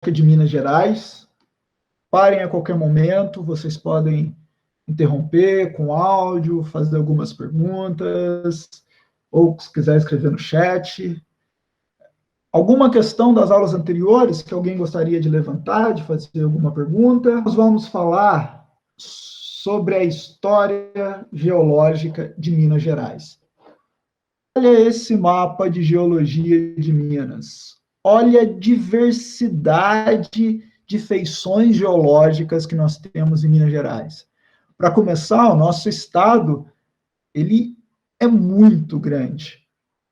de Minas Gerais. Parem a qualquer momento, vocês podem interromper com áudio, fazer algumas perguntas, ou se quiser escrever no chat. Alguma questão das aulas anteriores que alguém gostaria de levantar, de fazer alguma pergunta? Nós vamos falar sobre a história geológica de Minas Gerais. Olha esse mapa de geologia de Minas. Olha a diversidade de feições geológicas que nós temos em Minas Gerais. Para começar, o nosso estado, ele é muito grande.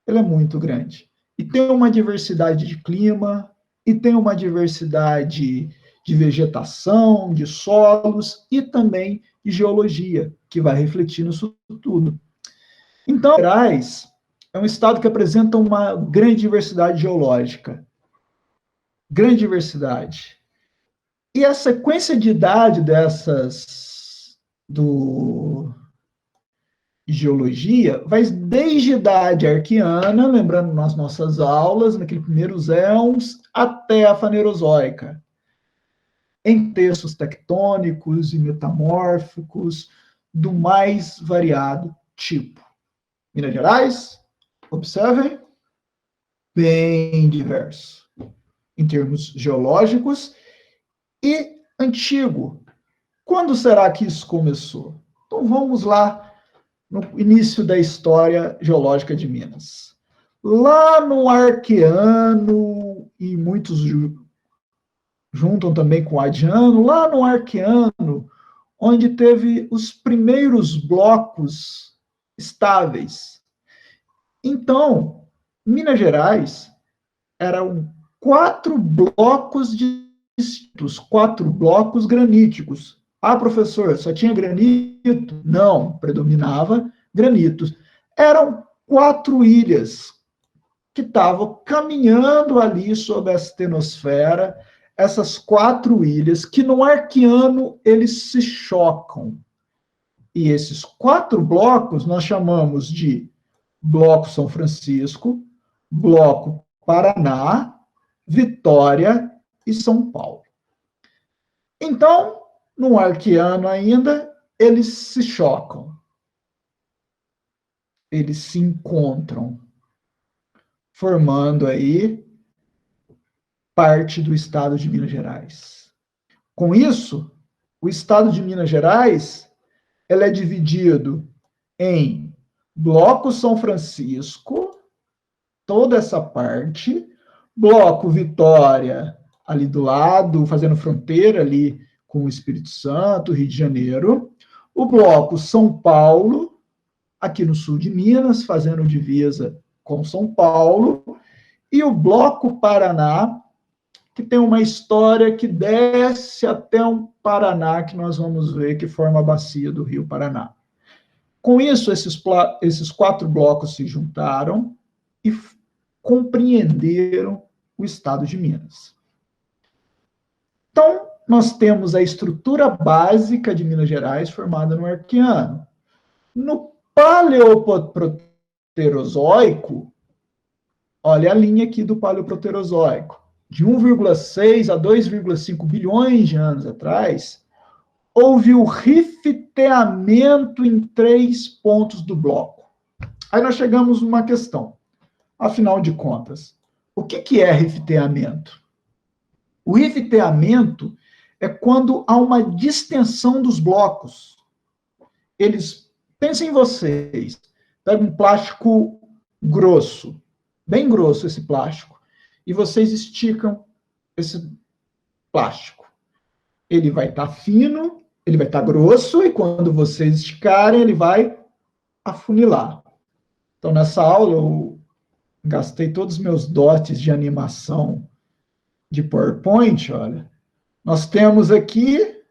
Ele é muito grande. E tem uma diversidade de clima, e tem uma diversidade de vegetação, de solos, e também de geologia, que vai refletir nisso tudo. Então, Minas Gerais é um estado que apresenta uma grande diversidade geológica. Grande diversidade. E a sequência de idade dessas geologia vai desde a idade arqueana, lembrando nas nossas aulas, naqueles primeiros éons, até a fanerozoica, em textos tectônicos e metamórficos do mais variado tipo. Minas Gerais, observem, bem diverso em termos geológicos e antigo. Quando será que isso começou? Então vamos lá no início da história geológica de Minas. Lá no Arqueano, e muitos juntam também com o Adiano, lá no Arqueano, onde teve os primeiros blocos estáveis. Então, Minas Gerais eram 4 blocos distintos, 4 blocos graníticos. Ah, professor, só tinha granito? Não, predominava granitos. Eram 4 ilhas que estavam caminhando ali sobre a estenosfera, essas 4 ilhas que no Arqueano eles se chocam. E esses 4 blocos nós chamamos de Bloco São Francisco, Bloco Paraná, Vitória e São Paulo. Então, no Arqueano ainda, eles se chocam. Eles se encontram, formando aí parte do estado de Minas Gerais. Com isso, o estado de Minas Gerais, ele é dividido em Bloco São Francisco, toda essa parte, Bloco Vitória, ali do lado, fazendo fronteira ali com o Espírito Santo, Rio de Janeiro, o Bloco São Paulo, aqui no sul de Minas, fazendo divisa com São Paulo, e o Bloco Paraná, que tem uma história que desce até um Paraná, que nós vamos ver que forma a bacia do Rio Paraná. Com isso, esses 4 blocos se juntaram e compreenderam o estado de Minas. Então, nós temos a estrutura básica de Minas Gerais formada no Arqueano. No Paleoproterozoico, olha a linha aqui do Paleoproterozoico, de 1,6 a 2,5 bilhões de anos atrás, houve o rifteamento em 3 pontos do bloco. Aí nós chegamos numa questão. Afinal de contas, o que é rifteamento? O rifteamento é quando há uma distensão dos blocos. Pensem em vocês, pega um plástico grosso, bem grosso esse plástico, e vocês esticam esse plástico. Ele vai estar fino, ele vai estar grosso, e quando vocês esticarem, ele vai afunilar. Então, nessa aula, eu gastei todos os meus dotes de animação de PowerPoint, olha. Nós temos aqui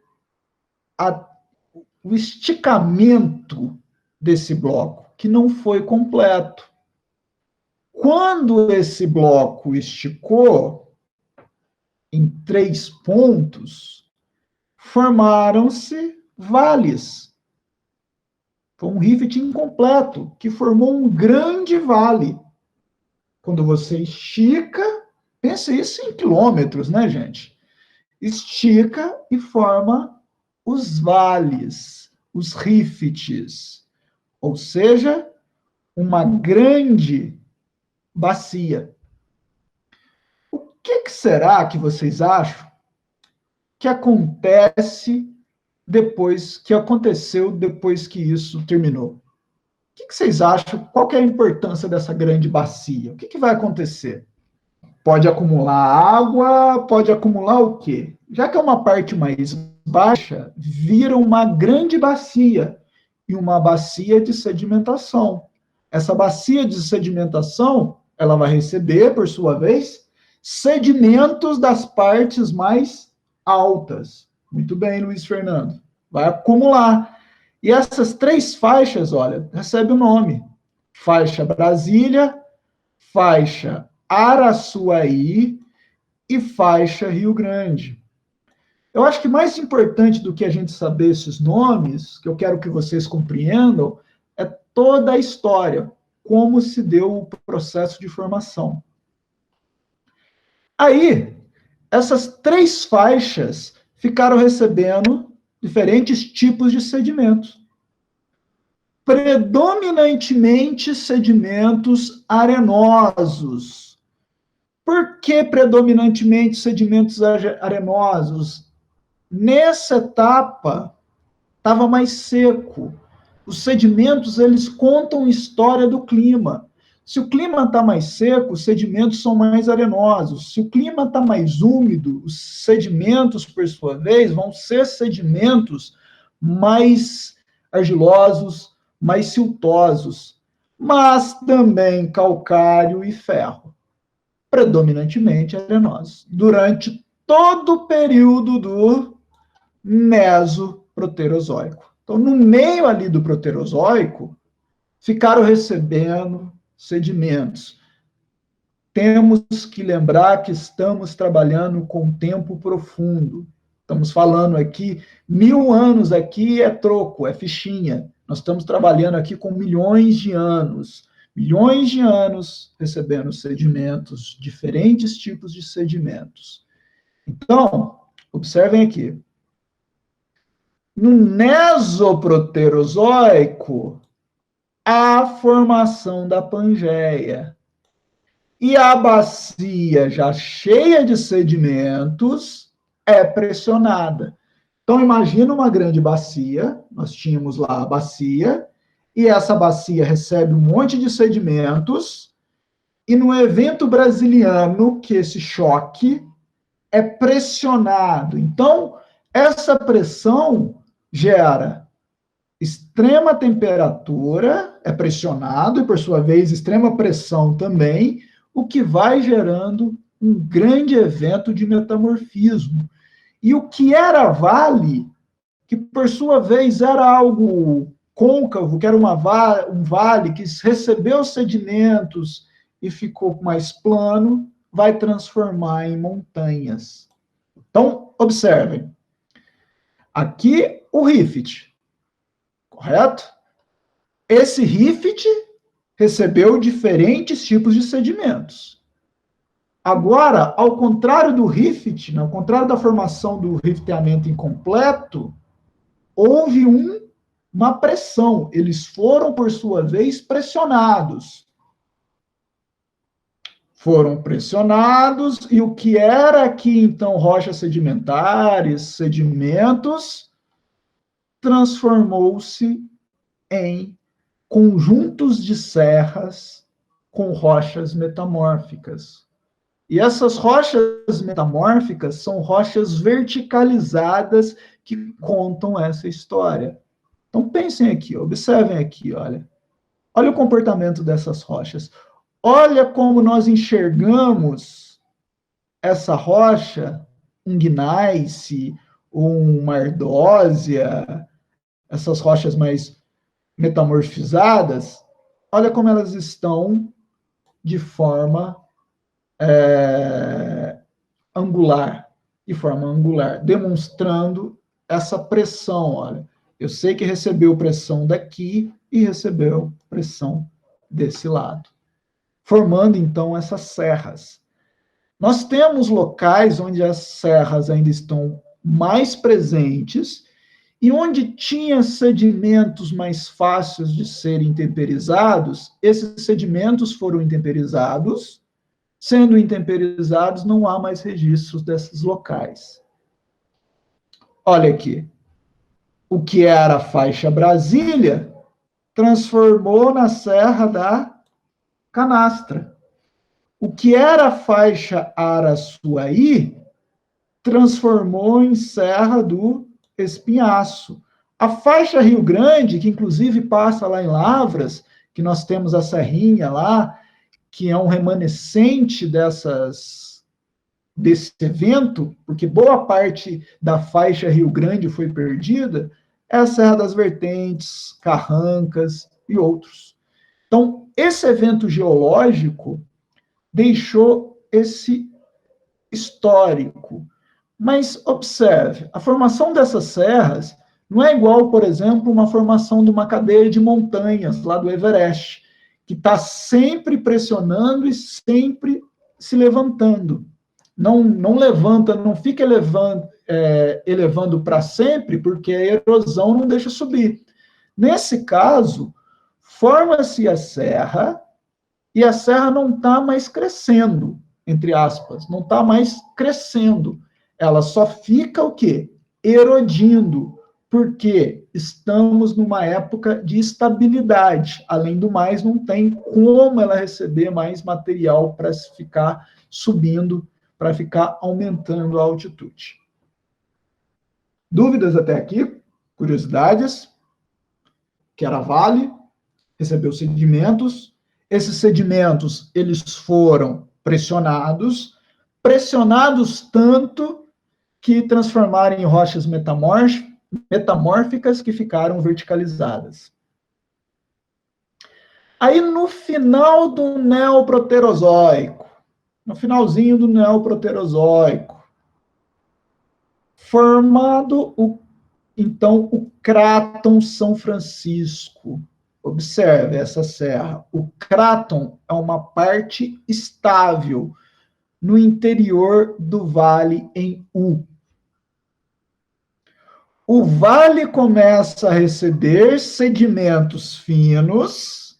o esticamento desse bloco, que não foi completo. Quando esse bloco esticou em 3 pontos, formaram-se vales. Foi um rift incompleto, que formou um grande vale. Quando você estica, pense isso em quilômetros, né, gente? Estica e forma os vales, os rifts, ou seja, uma grande bacia. O que será que vocês acham que acontece que aconteceu depois que isso terminou? O que vocês acham? Qual que é a importância dessa grande bacia? O que vai acontecer? Pode acumular água, pode acumular o quê? Já que é uma parte mais baixa, vira uma grande bacia e uma bacia de sedimentação. Essa bacia de sedimentação, ela vai receber, por sua vez, sedimentos das partes mais altas. Muito bem, Luiz Fernando. Vai acumular. E essas três faixas, olha, recebe o nome. Faixa Brasília, faixa Araçuaí e faixa Rio Grande. Eu acho que mais importante do que a gente saber esses nomes, que eu quero que vocês compreendam, é toda a história, como se deu o processo de formação. Aí, essas três faixas ficaram recebendo diferentes tipos de sedimentos. Predominantemente sedimentos arenosos. Por que predominantemente sedimentos arenosos? Nessa etapa, estava mais seco. Os sedimentos, eles contam história do clima. Se o clima está mais seco, os sedimentos são mais arenosos. Se o clima está mais úmido, os sedimentos, por sua vez, vão ser sedimentos mais argilosos, mais siltosos, mas também calcário e ferro, predominantemente arenosos, durante todo o período do Mesoproterozoico. Então, no meio ali do Proterozoico, ficaram recebendo sedimentos. Temos que lembrar que estamos trabalhando com tempo profundo. Estamos falando aqui, 1000 anos aqui é troco, é fichinha. Nós estamos trabalhando aqui com milhões de anos recebendo sedimentos, diferentes tipos de sedimentos. Então, observem aqui. No Mesoproterozoico, a formação da Pangeia. E a bacia, já cheia de sedimentos, é pressionada. Então, imagina uma grande bacia, nós tínhamos lá a bacia, e essa bacia recebe um monte de sedimentos, e no evento brasiliano, que esse choque é pressionado. Então, essa pressão gera extrema temperatura, é pressionado, e por sua vez, extrema pressão também, o que vai gerando um grande evento de metamorfismo. E o que era vale, que por sua vez era algo côncavo, que era um vale que recebeu sedimentos e ficou mais plano, vai transformar em montanhas. Então, observem. Aqui o rift, correto? Esse rift recebeu diferentes tipos de sedimentos. Agora, ao contrário do rift, ao contrário da formação do rifteamento incompleto, houve uma pressão. Eles foram, por sua vez, pressionados. Foram pressionados, e o que era aqui, então, rochas sedimentares, sedimentos, transformou-se em conjuntos de serras com rochas metamórficas. E essas rochas metamórficas são rochas verticalizadas que contam essa história. Então pensem aqui, observem aqui, olha. Olha o comportamento dessas rochas. Olha como nós enxergamos essa rocha, um gneiss, uma ardósia, essas rochas mais metamorfizadas, olha como elas estão de forma angular, demonstrando essa pressão, olha. Eu sei que recebeu pressão daqui e recebeu pressão desse lado, formando então essas serras. Nós temos locais onde as serras ainda estão mais presentes e onde tinha sedimentos mais fáceis de serem intemperizados, esses sedimentos foram intemperizados. Sendo intemperizados, não há mais registros desses locais. Olha aqui. O que era a faixa Brasília transformou na Serra da Canastra. O que era a faixa Araçuaí transformou em Serra do Espinhaço. A faixa Rio Grande, que inclusive passa lá em Lavras, que nós temos a serrinha lá, que é um remanescente desse evento, porque boa parte da faixa Rio Grande foi perdida, é a Serra das Vertentes, Carrancas e outros. Então, esse evento geológico deixou esse histórico. Mas observe, a formação dessas serras não é igual, por exemplo, uma formação de uma cadeia de montanhas lá do Everest, que está sempre pressionando e sempre se levantando. Não levanta, não fica elevando para sempre, porque a erosão não deixa subir. Nesse caso, forma-se a serra e a serra não está mais crescendo, entre aspas, não está mais crescendo. Ela só fica o quê? Erodindo, porque estamos numa época de estabilidade. Além do mais, não tem como ela receber mais material para ficar subindo, para ficar aumentando a altitude. Dúvidas até aqui? Curiosidades? Que era vale, recebeu sedimentos. Esses sedimentos, eles foram pressionados tanto que transformaram em rochas metamórficas que ficaram verticalizadas. Aí, no final do Neoproterozoico, no finalzinho do Neoproterozoico, formado, então, o Cráton São Francisco. Observe essa serra. O cráton é uma parte estável no interior do vale em U. O vale começa a receber sedimentos finos.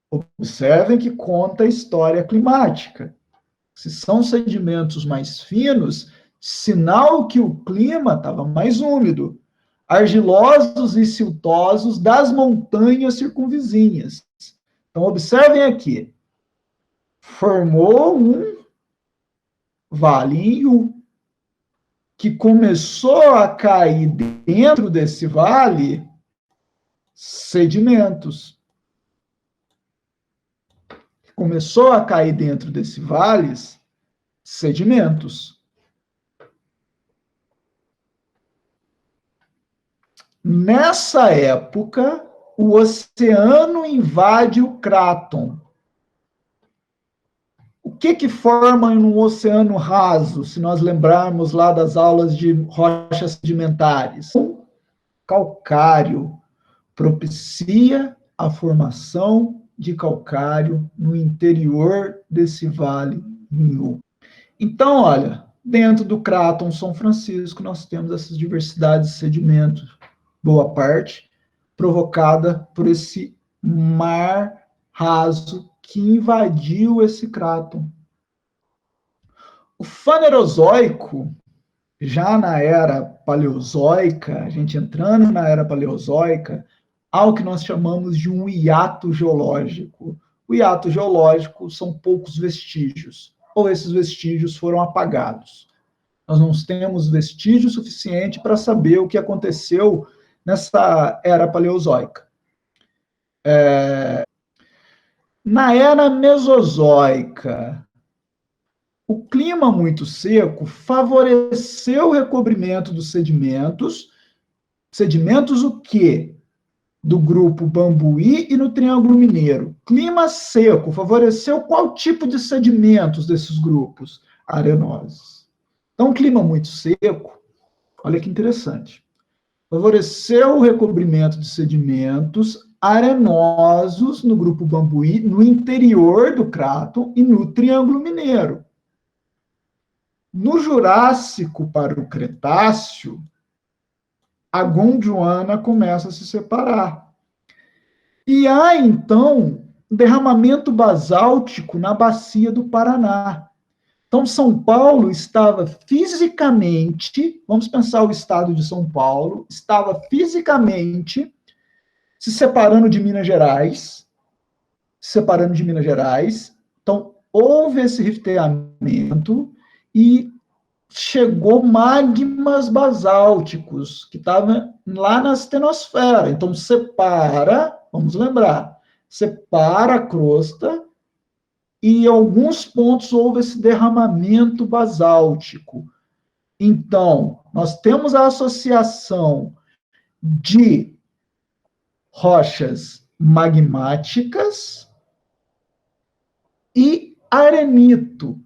Observem que conta a história climática. Se são sedimentos mais finos, sinal que o clima estava mais úmido, argilosos e siltosos das montanhas circunvizinhas. Então, observem aqui. Formou um vale em U, que começou a cair dentro desse vale sedimentos. Começou a cair dentro desse vale sedimentos. Nessa época, o oceano invade o cráton. O que forma um oceano raso, se nós lembrarmos lá das aulas de rochas sedimentares? Calcário propicia a formação de calcário no interior desse vale. Então, olha, dentro do Cráton São Francisco, nós temos essas diversidades de sedimentos, boa parte provocada por esse mar raso que invadiu esse cráton. O Fanerozoico, já na era paleozoica, a gente entrando na era paleozoica, há o que nós chamamos de um hiato geológico. O hiato geológico são poucos vestígios, ou esses vestígios foram apagados. Nós não temos vestígio suficiente para saber o que aconteceu nessa era paleozoica. Na era mesozoica, o clima muito seco favoreceu o recobrimento dos sedimentos. Sedimentos o quê? Do grupo Bambuí e no Triângulo Mineiro. Clima seco favoreceu qual tipo de sedimentos desses grupos? Arenosos. Então, clima muito seco, olha que interessante, favoreceu o recobrimento de sedimentos arenosos no grupo Bambuí, no interior do cráton e no Triângulo Mineiro. No Jurássico para o Cretáceo, a Gondwana começa a se separar. E há, então, derramamento basáltico na bacia do Paraná. Então, São Paulo estava fisicamente, vamos pensar o estado de São Paulo, estava fisicamente se separando de Minas Gerais, Então, houve esse rifteamento e chegou magmas basálticos, que estavam lá na astenosfera. Então, separa, vamos lembrar, separa a crosta e em alguns pontos houve esse derramamento basáltico. Então, nós temos a associação de rochas magmáticas e arenito.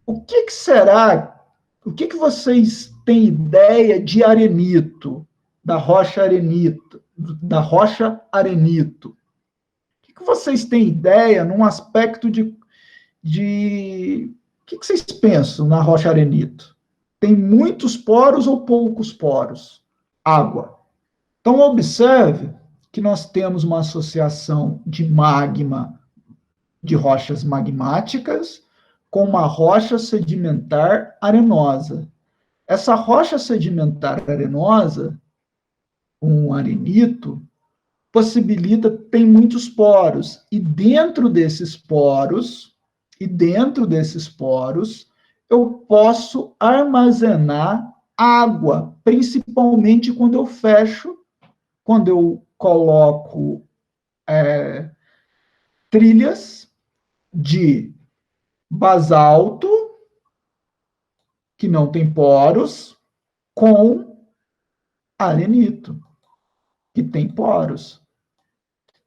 O que será? O que vocês têm ideia de arenito, da rocha arenito, da rocha arenito? O que vocês têm ideia num aspecto de o que vocês pensam na rocha arenito? Tem muitos poros ou poucos poros? Água. Então, observe que nós temos uma associação de magma, de rochas magmáticas, com uma rocha sedimentar arenosa. Essa rocha sedimentar arenosa, um arenito, tem muitos poros, e dentro desses poros, eu posso armazenar água, principalmente quando eu fecho, quando eu coloco trilhas de basalto, que não tem poros, com arenito, que tem poros.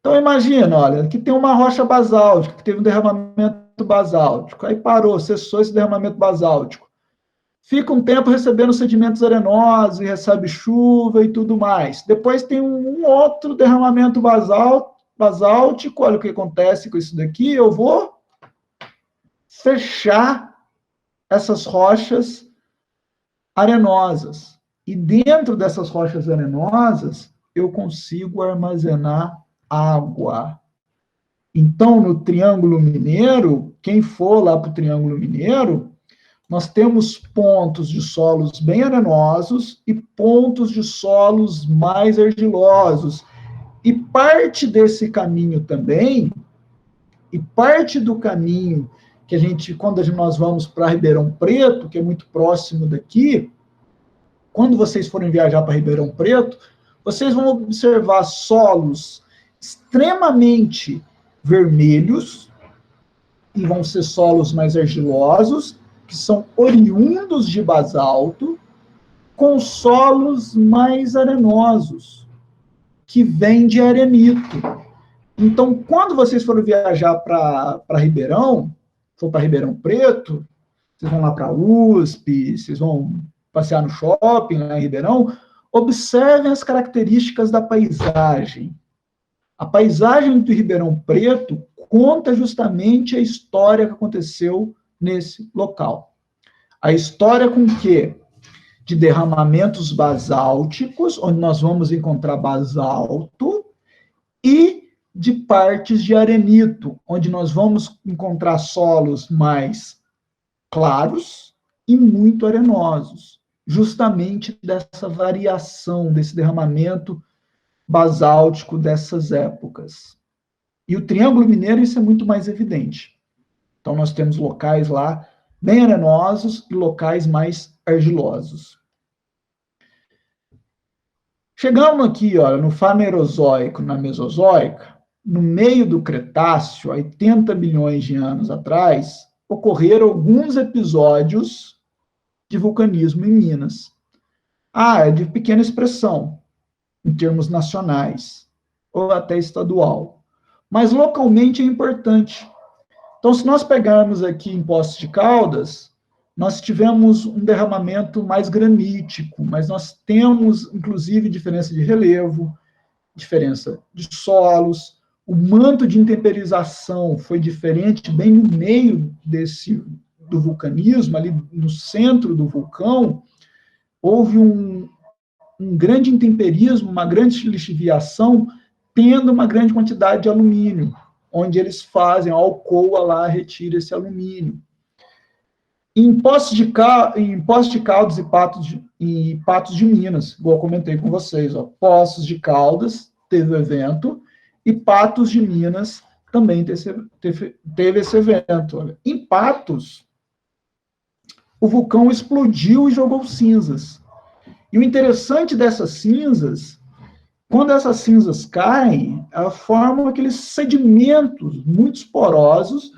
Então, imagina, olha, que tem uma rocha basáltica, que teve um derramamento basáltico, aí parou, cessou esse derramamento basáltico. Fica um tempo recebendo sedimentos arenosos, e recebe chuva e tudo mais. Depois tem um outro derramamento basáltico, olha o que acontece com isso daqui, eu vou fechar essas rochas arenosas. E dentro dessas rochas arenosas, eu consigo armazenar água. Então, no Triângulo Mineiro, quem for lá para o Triângulo Mineiro, nós temos pontos de solos bem arenosos e pontos de solos mais argilosos. E parte desse caminho também, e parte do caminho que quando nós vamos para Ribeirão Preto, que é muito próximo daqui, quando vocês forem viajar para Ribeirão Preto, vocês vão observar solos extremamente vermelhos, e vão ser solos mais argilosos, que são oriundos de basalto, com solos mais arenosos, que vêm de arenito. Então, quando vocês forem viajar para Ribeirão, for para Ribeirão Preto, vocês vão lá para a USP, vocês vão passear no shopping lá em Ribeirão, observem as características da paisagem. A paisagem do Ribeirão Preto conta justamente a história que aconteceu nesse local. A história com o quê? De derramamentos basálticos, onde nós vamos encontrar basalto, e de partes de arenito, onde nós vamos encontrar solos mais claros e muito arenosos, justamente dessa variação, desse derramamento basáltico dessas épocas. E o Triângulo Mineiro, isso é muito mais evidente. Então, nós temos locais lá bem arenosos e locais mais argilosos. Chegamos aqui, olha, no Fanerozoico, na Mesozoica, no meio do Cretáceo, 80 bilhões de anos atrás, ocorreram alguns episódios de vulcanismo em Minas. É de pequena expressão, em termos nacionais, ou até estadual. Mas localmente é importante. Então, se nós pegarmos aqui em Poços de Caldas, nós tivemos um derramamento mais granítico, mas nós temos, inclusive, diferença de relevo, diferença de solos, o manto de intemperização foi diferente bem no meio do vulcanismo, ali no centro do vulcão, houve um grande intemperismo, uma grande lixiviação, tendo uma grande quantidade de alumínio, onde eles fazem, a Alcoa lá retira esse alumínio. Em Poços de Caldas e Patos de Minas, igual eu comentei com vocês, ó, Poços de Caldas teve o evento, e Patos de Minas também teve esse evento. Olha. Em Patos, o vulcão explodiu e jogou cinzas. E o interessante dessas cinzas, quando essas cinzas caem, elas formam aqueles sedimentos muito porosos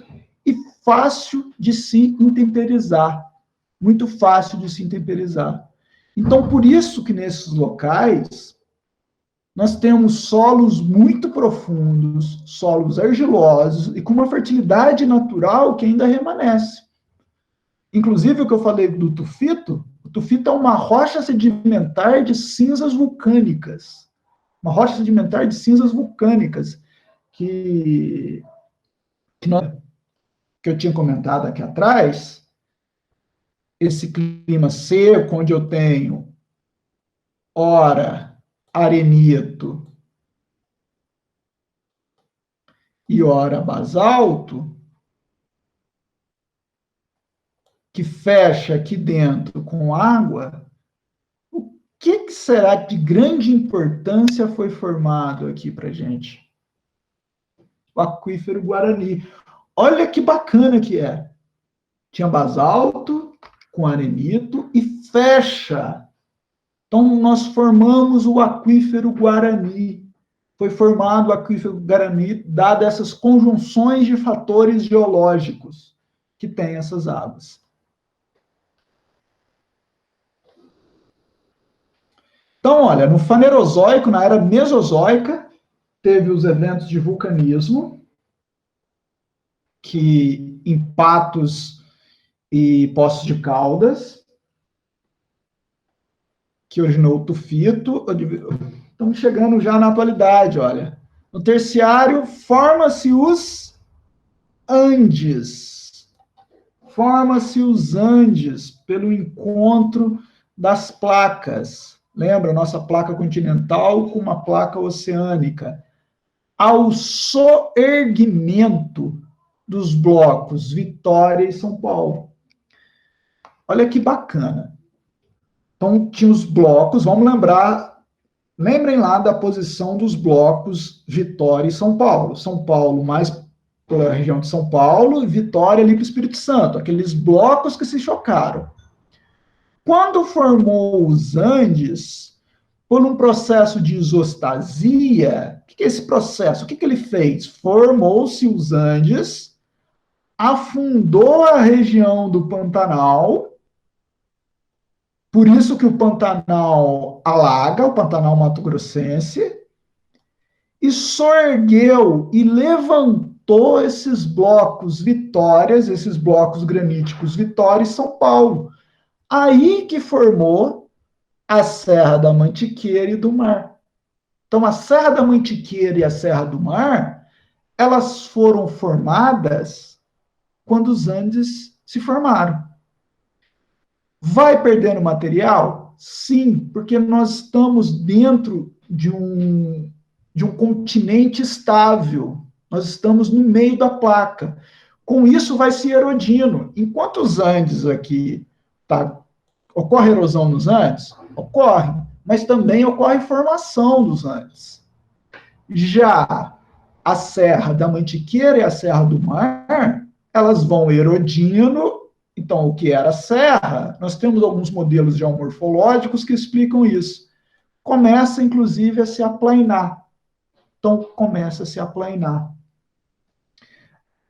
e fácil de se intemperizar. Muito fácil de se intemperizar. Então, por isso que nesses locais, nós temos solos muito profundos, solos argilosos e com uma fertilidade natural que ainda remanesce. Inclusive, o que eu falei do tufito, o tufito é uma rocha sedimentar de cinzas vulcânicas. Uma rocha sedimentar de cinzas vulcânicas que eu tinha comentado aqui atrás, esse clima seco, onde eu tenho, ora, arenito e ora, basalto, que fecha aqui dentro com água, o que será de grande importância foi formado aqui para gente? O aquífero Guarani. Olha que bacana que é. Tinha basalto com arenito e fecha. Então, nós formamos o aquífero Guarani. Foi formado o aquífero Guarani, dado essas conjunções de fatores geológicos que tem essas águas. Então, olha, no Fanerozoico, na era Mesozoica, teve os eventos de vulcanismo, que em Patos e Poços de Caldas, que originou o tufito. Estamos chegando já na atualidade, olha. No terciário, forma-se os Andes. Forma-se os Andes pelo encontro das placas. Lembra, nossa placa continental com uma placa oceânica. Ao soerguimento dos blocos Vitória e São Paulo. Olha que bacana. Então, tinha os blocos, vamos lembrar, lembrem lá da posição dos blocos Vitória e São Paulo. São Paulo mais pela região de São Paulo e Vitória ali para o Espírito Santo, aqueles blocos que se chocaram. Quando formou os Andes, por um processo de isostasia, o que é esse processo? O que ele fez? Formou-se os Andes, afundou a região do Pantanal, por isso que o Pantanal alaga, o Pantanal mato-grossense, e soergueu e levantou esses blocos Vitórias, esses blocos graníticos Vitória e São Paulo. Aí que formou a Serra da Mantiqueira e do Mar. Então, a Serra da Mantiqueira e a Serra do Mar, elas foram formadas quando os Andes se formaram. Vai perdendo material? Sim, porque nós estamos dentro de um continente estável. Nós estamos no meio da placa. Com isso, vai se erodindo. Enquanto os Andes aqui, ocorre erosão nos Andes? Ocorre, mas também ocorre formação dos Andes. Já a Serra da Mantiqueira e a Serra do Mar, elas vão erodindo. Então, o que era serra, nós temos alguns modelos geomorfológicos que explicam isso. Começa, inclusive, a se aplainar. Então, começa a se aplainar.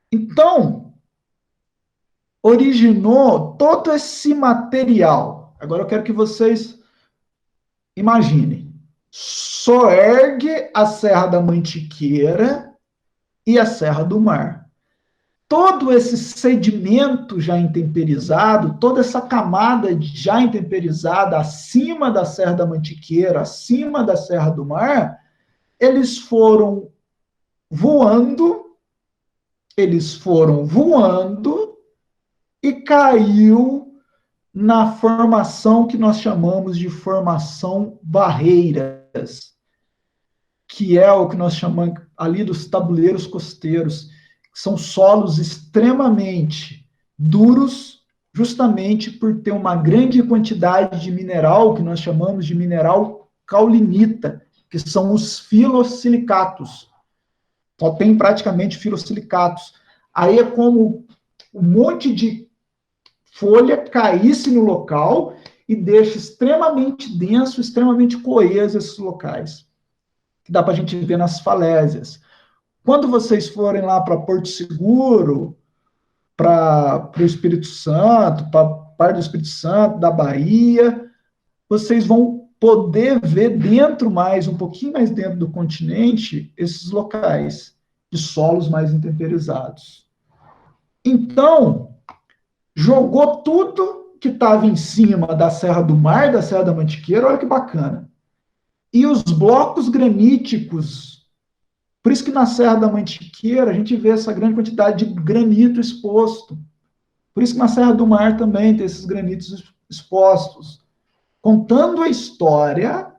Então, originou todo esse material. Agora eu quero que vocês imaginem. Soergue a Serra da Mantiqueira e a Serra do Mar. Todo esse sedimento já intemperizado, toda essa camada já intemperizada acima da Serra da Mantiqueira, acima da Serra do Mar, eles foram voando e caiu na formação que nós chamamos de formação barreiras, que é o que nós chamamos ali dos tabuleiros costeiros, que são solos extremamente duros, justamente por ter uma grande quantidade de mineral, que nós chamamos de mineral caulinita, que são os filosilicatos. Só tem praticamente filosilicatos. Aí é como um monte de folha caísse no local e deixa extremamente denso, extremamente coeso esses locais, que dá para a gente ver nas falésias. Quando vocês forem lá para Porto Seguro, para o Espírito Santo, para parte do Espírito Santo, da Bahia, vocês vão poder ver dentro mais, um pouquinho mais dentro do continente, esses locais de solos mais intemperizados. Então, jogou tudo que estava em cima da Serra do Mar, da Serra da Mantiqueira, olha que bacana. E os blocos graníticos, por isso que na Serra da Mantiqueira a gente vê essa grande quantidade de granito exposto. Por isso que na Serra do Mar também tem esses granitos expostos. Contando a história,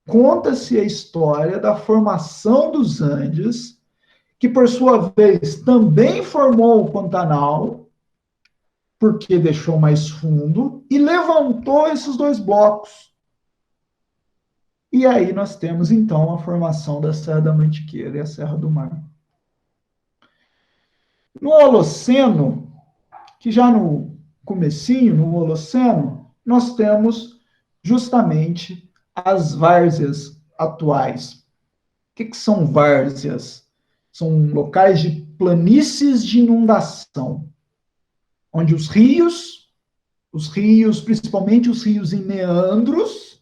conta-se a história da formação dos Andes, que por sua vez também formou o Pantanal, porque deixou mais fundo, e levantou esses dois blocos. E aí nós temos, então, a formação da Serra da Mantiqueira e a Serra do Mar. No Holoceno, que já no comecinho, no Holoceno, nós temos justamente as várzeas atuais. O que são várzeas? São locais de planícies de inundação, onde os rios, principalmente os rios em meandros,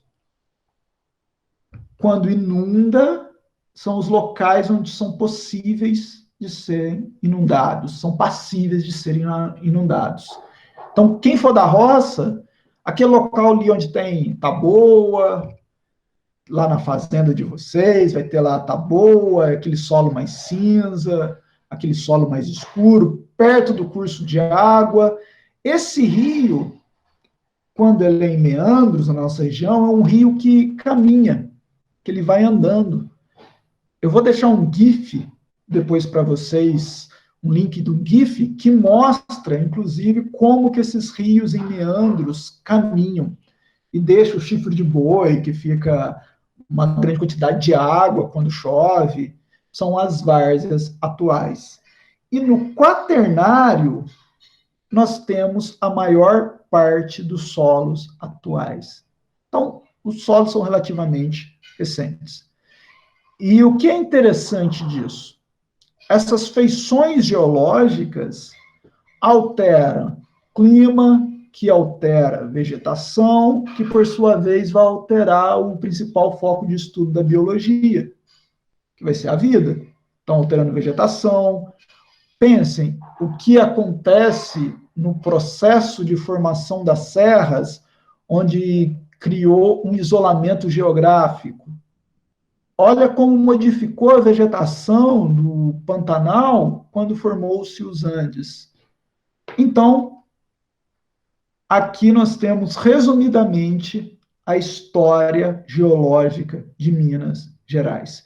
quando inunda, são os locais onde são possíveis de serem inundados, são passíveis de serem inundados. Então, quem for da roça, aquele local ali onde tem taboa, lá na fazenda de vocês, vai ter lá a taboa, aquele solo mais cinza, aquele solo mais escuro, perto do curso de água. Esse rio, quando ele é em meandros na nossa região, é um rio que caminha, que ele vai andando. Eu vou deixar um GIF depois para vocês, um link do GIF, que mostra, inclusive, como que esses rios em meandros caminham. E deixa o chifre de boi, que fica uma grande quantidade de água quando chove, são as várzeas atuais. E no quaternário, nós temos a maior parte dos solos atuais. Então, os solos são relativamente recentes. E o que é interessante disso? Essas feições geológicas alteram clima, que altera a vegetação, que por sua vez vai alterar o principal foco de estudo da biologia, que vai ser a vida. Estão alterando a vegetação. Pensem o que acontece no processo de formação das serras, onde criou um isolamento geográfico. Olha como modificou a vegetação do Pantanal quando formou-se os Andes. Então, aqui nós temos, resumidamente, a história geológica de Minas Gerais.